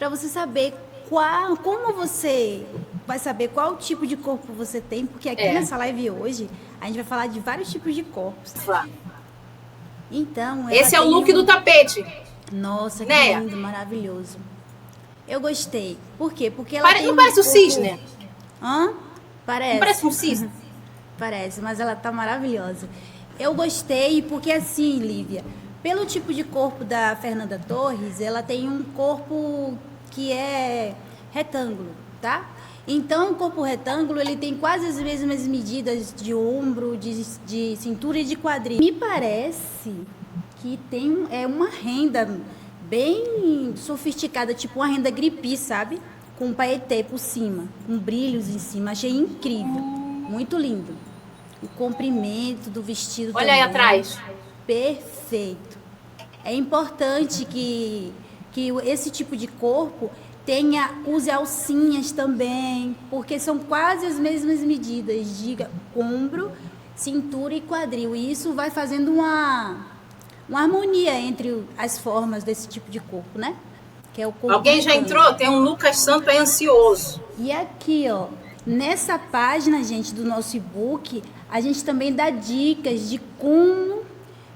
para você saber como você vai saber qual tipo de corpo você tem, porque aqui nessa live hoje a gente vai falar de vários tipos de corpos. Então, esse é o look do tapete. Nossa, que Néia, lindo, maravilhoso. Eu gostei. Por quê? Porque ela tem não parece o cisne? Hã? Parece. Não parece um cisne? Parece, mas ela tá maravilhosa. Eu gostei porque assim, Lívia, pelo tipo de corpo da Fernanda Torres, ela tem um corpo que é retângulo, tá? Então, o corpo retângulo, ele tem quase as mesmas medidas de ombro, de cintura e de quadril. Me parece que tem uma renda bem sofisticada, tipo uma renda gripi, sabe? Com um paetê por cima, com brilhos em cima. Achei incrível, muito lindo. O comprimento do vestido Olha também. aí atrás. Perfeito. É importante que esse tipo de corpo use alcinhas também, porque são quase as mesmas medidas de ombro, cintura e quadril. E isso vai fazendo uma harmonia entre as formas desse tipo de corpo, né? Que é o corpo. Alguém já entrou? Tem um Lucas Santo aí ansioso. E aqui, ó, nessa página, gente, do nosso e-book, a gente também dá dicas de como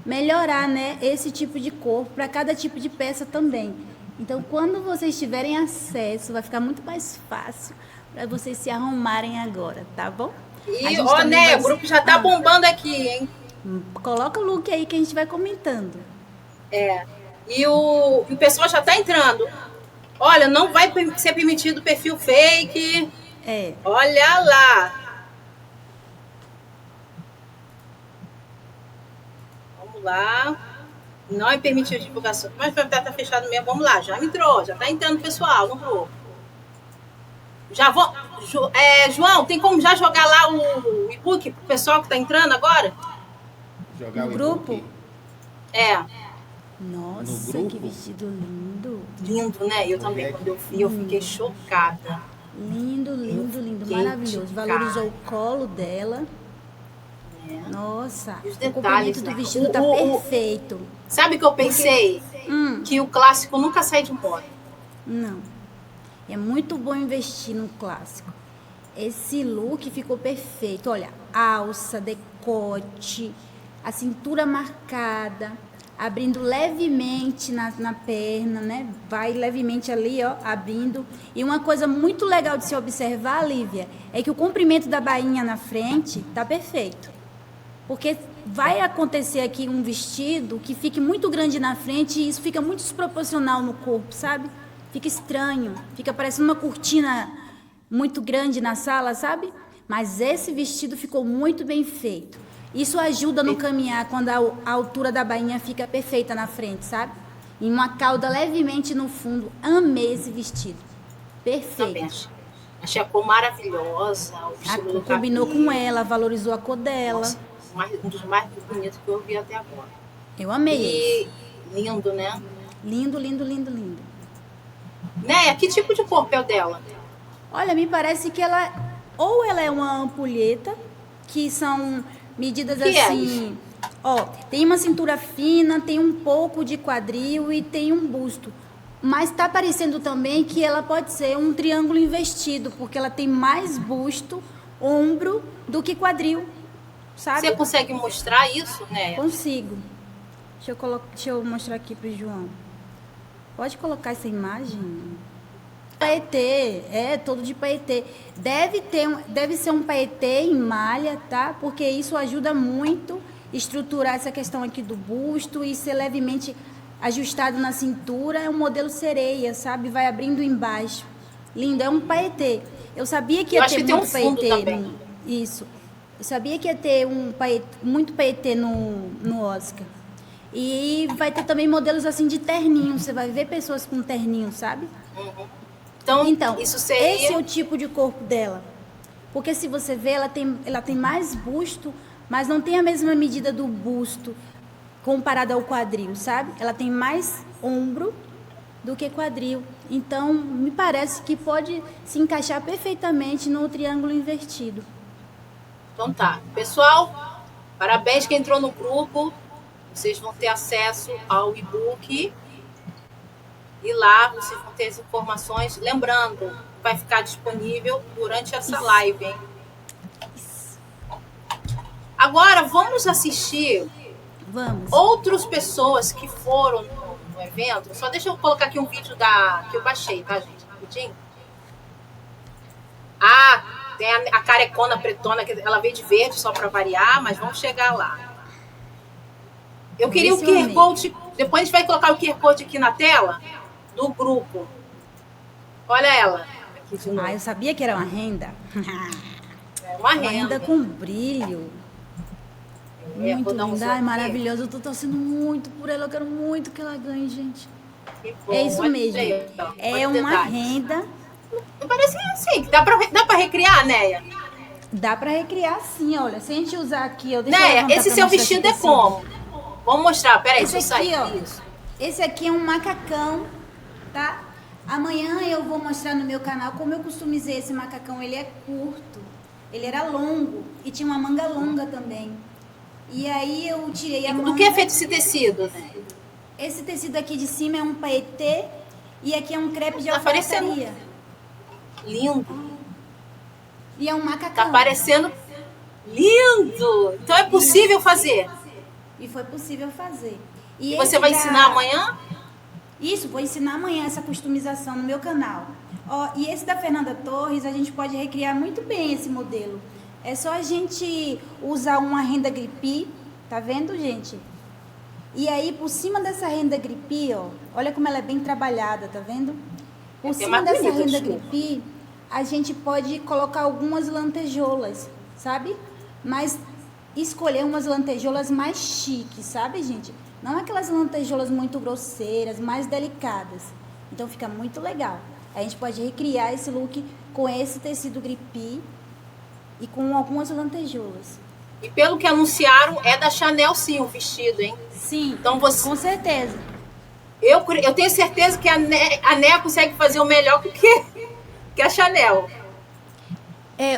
melhorar, né, esse tipo de corpo para cada tipo de peça também. Então, quando vocês tiverem acesso, vai ficar muito mais fácil para vocês se arrumarem agora, tá bom? E, ó, né, o grupo já tá bombando aqui, hein? Coloca o look aí que a gente vai comentando. E o pessoal já tá entrando. Olha, não vai ser permitido perfil fake. Olha lá. Vamos lá. Não é permitido divulgação. Mas tá fechado mesmo. Vamos lá, já entrou. Já tá entrando pessoal no grupo. Já vou. João, tem como já jogar lá o e-book pro pessoal que tá entrando agora? Jogar no grupo? Nossa, grupo? que vestido lindo. Lindo, né? Eu também, quando eu vi, eu fiquei chocada. Lindo, lindo, lindo. Maravilhoso. Valorizou o colo dela. Nossa, o comprimento do vestido tá perfeito. Sabe o que eu pensei? Que o clássico nunca sai de moda. Não. É muito bom investir no clássico. Esse look ficou perfeito. Olha, alça, decote, a cintura marcada, abrindo levemente na perna, né? Vai levemente ali, ó, abrindo. E uma coisa muito legal de se observar, Lívia, é que o comprimento da bainha na frente tá perfeito. Porque vai acontecer aqui um vestido que fique muito grande na frente e isso fica muito desproporcional no corpo, sabe? Fica estranho, fica parecendo uma cortina muito grande na sala, sabe? Mas esse vestido ficou muito bem feito. Isso ajuda no caminhar quando a altura da bainha fica perfeita na frente, sabe? E uma cauda levemente no fundo. Amei esse vestido. Perfeito. Achei a cor maravilhosa. A cor combinou com ela, valorizou a cor dela. Nossa, um dos mais bonitos que eu vi até agora. Eu amei. E lindo, né? Lindo, lindo, lindo, lindo. Né? Que tipo de corpo é o dela? Olha, me parece que ela é uma ampulheta, que são medidas assim. Ó, tem uma cintura fina, tem um pouco de quadril e tem um busto. Mas tá parecendo também que ela pode ser um triângulo invertido, porque ela tem mais busto, ombro do que quadril. Sabe? Você consegue mostrar isso, né? Consigo. Deixa eu mostrar aqui pro João. Pode colocar essa imagem? Paetê, todo de paetê. Deve ser um paetê em malha, tá? Porque isso ajuda muito a estruturar essa questão aqui do busto e ser levemente ajustado na cintura. É um modelo sereia, sabe? Vai abrindo embaixo. Lindo, é um paetê. Eu sabia que ia ter muito paetê. Isso. Eu sabia que ia ter muito paetê no Oscar. E vai ter também modelos assim de terninho. Você vai ver pessoas com terninho, sabe? Então, isso seria... esse é o tipo de corpo dela. Porque se você vê, ela tem mais busto, mas não tem a mesma medida do busto comparado ao quadril, sabe? Ela tem mais ombro do que quadril. Então, me parece que pode se encaixar perfeitamente no triângulo invertido. Então tá. Pessoal, parabéns quem entrou no grupo. Vocês vão ter acesso ao e-book. E lá vocês vão ter as informações. Lembrando, vai ficar disponível durante essa live, hein? Agora, vamos assistir outras pessoas que foram no evento. Só deixa eu colocar aqui um vídeo que eu baixei, tá, gente? Rapidinho. Tem a carecona pretona, que ela veio de verde só para variar, mas vamos chegar lá. Eu queria o QR Code. Depois a gente vai colocar o QR Code aqui na tela do grupo. Olha ela. Aqui de novo. Eu sabia que era uma renda. É uma renda com brilho. Muito linda, maravilhoso. Eu tô torcendo muito por ela. Eu quero muito que ela ganhe, gente. Bom, é isso mesmo. É uma renda. Parece assim, que dá pra recriar, Neia? Dá pra recriar sim, olha. Se a gente usar aqui... Neia, esse seu vestido é como? Vamos mostrar, peraí, deixa eu sair. Esse aqui é um macacão, tá? Amanhã eu vou mostrar no meu canal como eu customizei esse macacão. Ele é curto, ele era longo e tinha uma manga longa também. E aí eu tirei a manga... Do que é feito esse tecido? Esse tecido aqui de cima é um paetê e aqui é um crepe de alfaiataria. Lindo. E é um macacão. Tá parecendo lindo. Então é possível fazer. E foi possível fazer. E você vai ensinar amanhã? Isso, vou ensinar amanhã essa customização no meu canal. E esse da Fernanda Torres, a gente pode recriar muito bem esse modelo. É só a gente usar uma renda grippy, tá vendo, gente? E aí, por cima dessa renda grippy, olha como ela é bem trabalhada, tá vendo? Por cima dessa renda grippy, a gente pode colocar algumas lantejoulas, sabe? Mas escolher umas lantejoulas mais chiques, sabe, gente? Não aquelas lantejoulas muito grosseiras, mais delicadas. Então fica muito legal. A gente pode recriar esse look com esse tecido grippy e com algumas lantejoulas. E pelo que anunciaram, é da Chanel sim o vestido, hein? Sim, então com certeza. Eu tenho certeza que a Neia consegue fazer o melhor que a Chanel.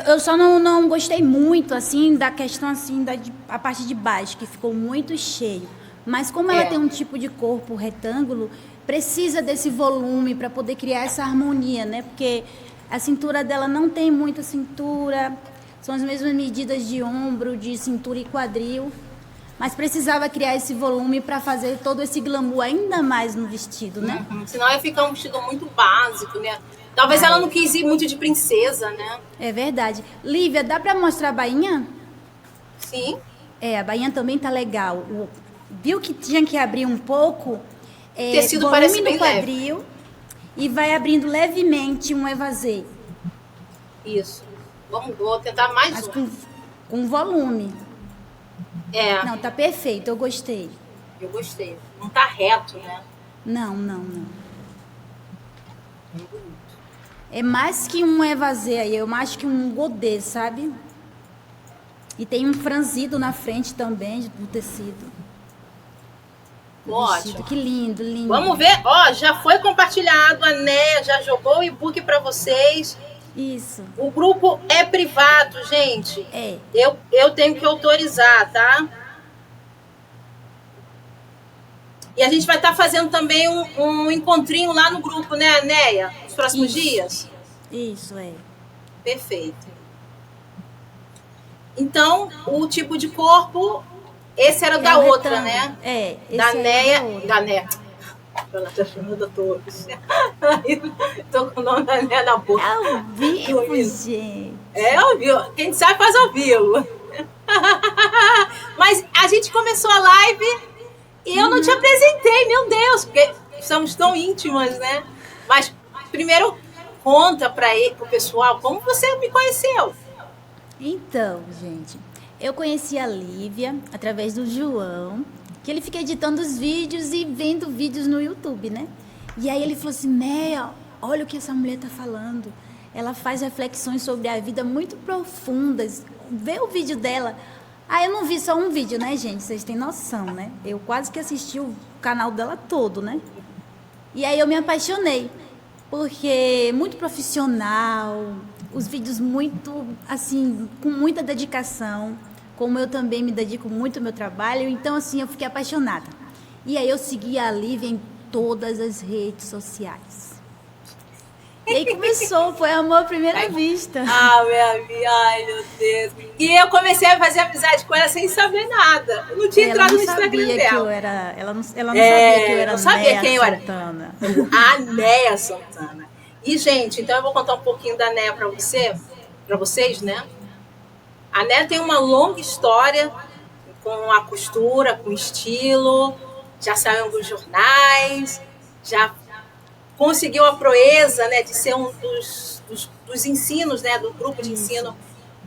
Eu só não gostei muito, assim, da questão, assim, a parte de baixo, que ficou muito cheio. Mas como ela tem um tipo de corpo retângulo, precisa desse volume para poder criar essa harmonia, né? Porque a cintura dela não tem muita cintura, são as mesmas medidas de ombro, de cintura e quadril. Mas precisava criar esse volume para fazer todo esse glamour ainda mais no vestido, né? Senão ia ficar um vestido muito básico, né? Talvez ela não quis ir muito de princesa, né? É verdade. Lívia, dá para mostrar a bainha? Sim. A bainha também tá legal. Viu que tinha que abrir um pouco? Tecido volume parece no bem quadril leve. E vai abrindo levemente um evasê. Isso. Vou tentar mais mas com volume. Não, tá perfeito, eu gostei. Eu gostei. Não tá reto, né? Não. É mais que um evasê aí, é mais que um godê, sabe? E tem um franzido na frente também do tecido. Ótimo. Que lindo, lindo. Vamos ver. Já foi compartilhado. A Neia já jogou o e-book para vocês. Isso. O grupo é privado, gente. Eu tenho que autorizar, tá? E a gente vai estar fazendo também um encontrinho lá no grupo, né, Neia? Nos próximos dias? Isso, Perfeito. Então, o tipo de corpo, esse era da outra, né? Esse da Neia. Da Neia. Ela tá chamando a todos. Tô com o nome da Neia na boca. É ao vivo, gente. É ao vivo. Quem sabe faz ao vivo. Mas a gente começou a live e eu não te apresentei, meu Deus, porque estamos tão íntimas, né? Mas primeiro conta para o pessoal como você me conheceu. Então, gente, eu conheci a Lívia através do João, que ele fica editando os vídeos e vendo vídeos no YouTube, né? E aí ele falou assim, Neia, olha o que essa mulher tá falando. Ela faz reflexões sobre a vida muito profundas. Vê o vídeo dela. Eu não vi só um vídeo, né, gente? Vocês têm noção, né? Eu quase que assisti o canal dela todo, né? E aí eu me apaixonei, porque muito profissional, os vídeos muito, assim, com muita dedicação, como eu também me dedico muito ao meu trabalho, então, assim, eu fiquei apaixonada. E aí eu segui a Lívia em todas as redes sociais. E aí começou, foi amor à primeira vista. Ah, minha amiga, ai meu Deus. E eu comecei a fazer amizade com ela sem saber nada. Eu não tinha entrado no Instagram dela. Ela não sabia que eu era não sabia quem eu era. Santana. A Néia Santana. E, gente, então eu vou contar um pouquinho da Néia para vocês, né? A Néia tem uma longa história com a costura, com estilo, já saiu em alguns jornais, já conseguiu a proeza, né, de ser um dos ensinos, né, do grupo de ensino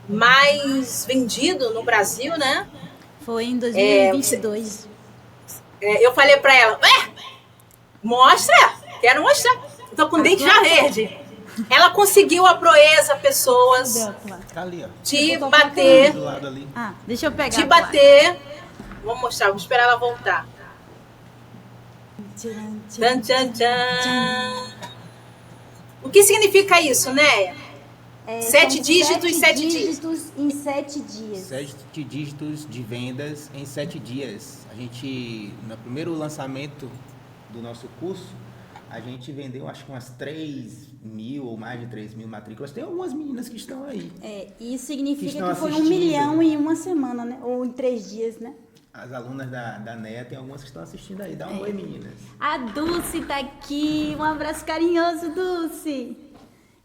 mais vendido no Brasil, né? Foi em 2022. Eu falei para ela, mostra, quero mostrar. Estou com o dente já verde. Ela conseguiu a proeza, pessoas, de bater. Deixa eu pegar. De bater. Vou mostrar, vou esperar ela voltar. Tchan, tchan, tchan. O que significa isso, né? 7 dígitos em 7 dias. Em 7 dias. 7 dígitos de vendas em 7 dias. A gente, no primeiro lançamento do nosso curso, a gente vendeu acho que umas 3.000 ou mais de 3.000 matrículas. Tem algumas meninas que estão aí. Isso significa que foi 1 milhão em uma semana, né? Ou em 3 dias, né? As alunas da NEA, tem algumas que estão assistindo aí. Dá um oi, meninas. A Dulce tá aqui. Um abraço carinhoso, Dulce.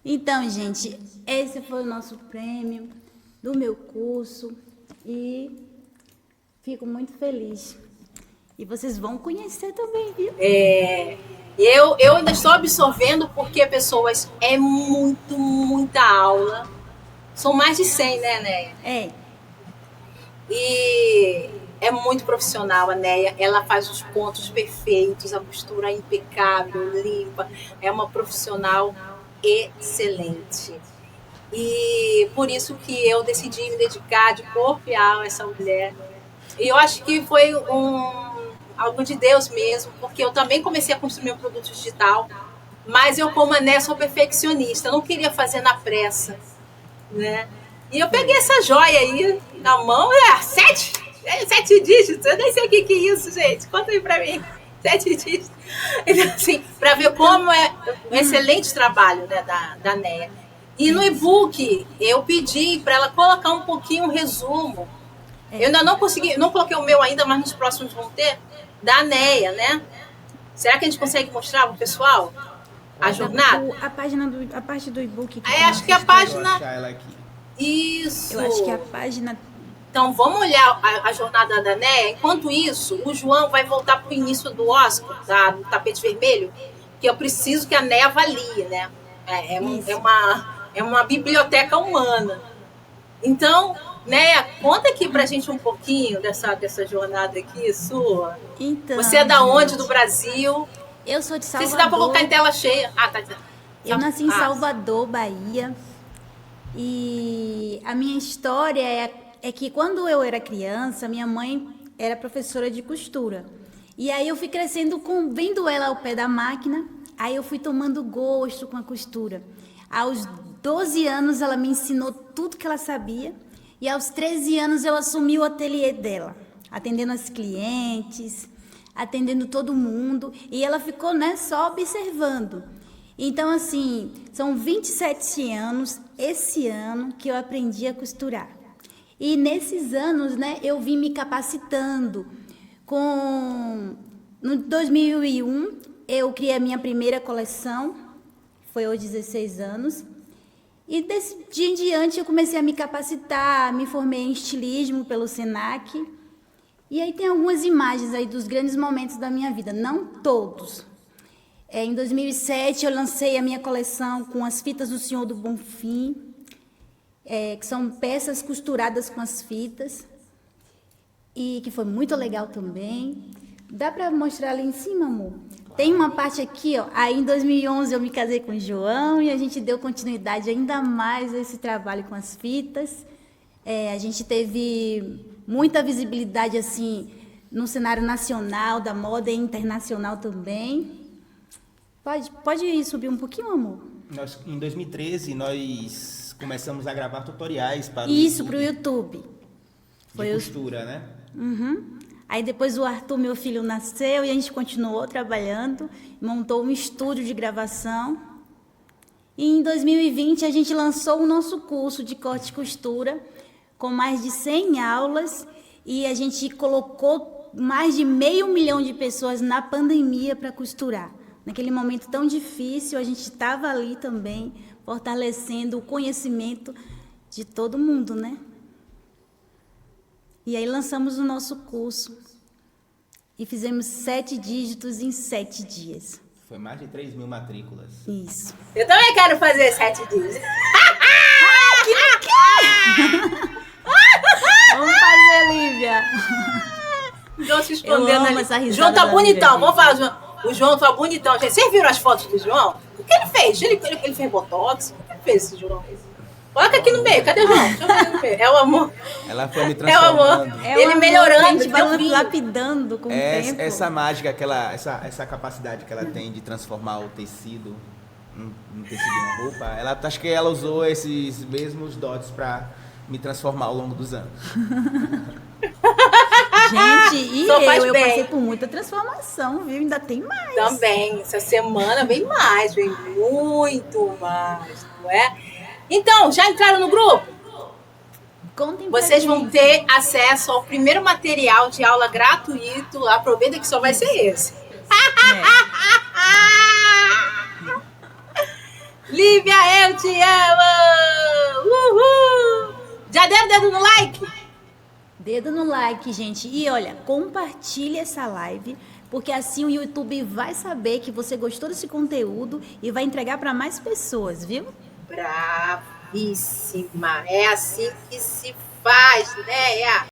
Então, gente, esse foi o nosso prêmio do meu curso. E fico muito feliz. E vocês vão conhecer também, viu? Eu ainda estou absorvendo porque, pessoas, é muita aula. São mais de 100, né, Néia? E é muito profissional a Néia. Ela faz os pontos perfeitos, a costura é impecável, limpa. É uma profissional excelente. E por isso que eu decidi me dedicar de corpo e alma a essa mulher. E eu acho que foi algo de Deus mesmo, porque eu também comecei a construir meu produto digital, mas eu, como a Néia, sou perfeccionista, eu não queria fazer na pressa, né? E eu peguei essa joia aí na mão, 7 dígitos, eu nem sei o que é isso, gente, conta aí pra mim, 7 dígitos. Então, assim, pra ver como é um excelente trabalho, né, da Néia. E no e-book, eu pedi para ela colocar um pouquinho um resumo. Eu ainda não consegui, não coloquei o meu ainda, mas nos próximos vão ter, da Néia, né? Será que a gente consegue mostrar pro pessoal a jornada? A parte do e-book. Acho que a página... Vou achar ela aqui. Isso. Eu acho que a página... Então, vamos olhar a jornada da Néia. Enquanto isso, o João vai voltar pro início do Oscar, do tapete vermelho, que eu preciso que a Néia avalie, né? É uma biblioteca humana. Então... Néia, conta aqui pra gente um pouquinho dessa jornada aqui sua. Então, você é da onde do Brasil? Eu sou de Salvador. Não sei se dá pra colocar em tela cheia. Tá. Eu nasci em Salvador, Bahia. E a minha história é que quando eu era criança, minha mãe era professora de costura. E aí eu fui crescendo vendo ela ao pé da máquina. Aí eu fui tomando gosto com a costura. Aos 12 anos ela me ensinou tudo que ela sabia. E aos 13 anos eu assumi o ateliê dela, atendendo as clientes, atendendo todo mundo. E ela ficou, né, só observando. Então, assim, são 27 anos, esse ano, que eu aprendi a costurar. E nesses anos, né, eu vim me capacitando. No 2001, eu criei a minha primeira coleção, foi aos 16 anos. E desse dia em diante eu comecei a me capacitar, me formei em estilismo pelo Senac. E aí tem algumas imagens aí dos grandes momentos da minha vida, não todos. Em 2007 eu lancei a minha coleção com as fitas do Senhor do Bonfim, que são peças costuradas com as fitas, e que foi muito legal também. Dá para mostrar ali em cima, amor? Tem uma parte aqui, ó. Aí em 2011 eu me casei com o João e a gente deu continuidade ainda mais a esse trabalho com as fitas. A gente teve muita visibilidade assim no cenário nacional da moda e internacional também. Pode subir um pouquinho, amor? Em 2013 nós começamos a gravar tutoriais para o YouTube. Foi de costura, né? Uhum. Aí depois o Arthur, meu filho, nasceu e a gente continuou trabalhando, montou um estúdio de gravação. E em 2020 a gente lançou o nosso curso de corte e costura, com mais de 100 aulas, e a gente colocou mais de 500 mil de pessoas na pandemia para costurar. Naquele momento tão difícil, a gente estava ali também, fortalecendo o conhecimento de todo mundo, né? E aí lançamos o nosso curso e fizemos 7 dígitos em 7 dias. Foi mais de 3 mil matrículas. Isso. Eu também quero fazer 7 dias. Vamos fazer, Lívia. João se escondendo ali. essa risada João tá da bonitão. Lívia, Vamos falar, João. O João tá bonitão. Gente, vocês viram as fotos do João? O que ele fez? Ele fez botox? O que ele fez, esse João? Coloca aqui no meio. Cadê o João? Deixa eu ver no meio. É o amor. Ela foi me É o transformando. amor. É o Ele amor melhorando. que a gente vai deu vida. lapidando com o tempo. Essa mágica, essa capacidade que ela tem de transformar o tecido um tecido em uma roupa, acho que ela usou esses mesmos dotes para me transformar ao longo dos anos. Gente, e Só faz eu bem. passei por muita transformação, viu? Ainda tem mais. Também. Essa semana vem mais. Vem muito mais. Não é? Então, já entraram no grupo? Contem pra Vocês vão gente. ter acesso ao primeiro material de aula gratuito. Aproveita que só vai ser esse. Lívia, eu te amo! Uhul! Já deu dedo no like? Dedo no like, gente. E olha, compartilhe essa live, porque assim o YouTube vai saber que você gostou desse conteúdo e vai entregar para mais pessoas, viu? Bravíssima! É assim que se faz, né?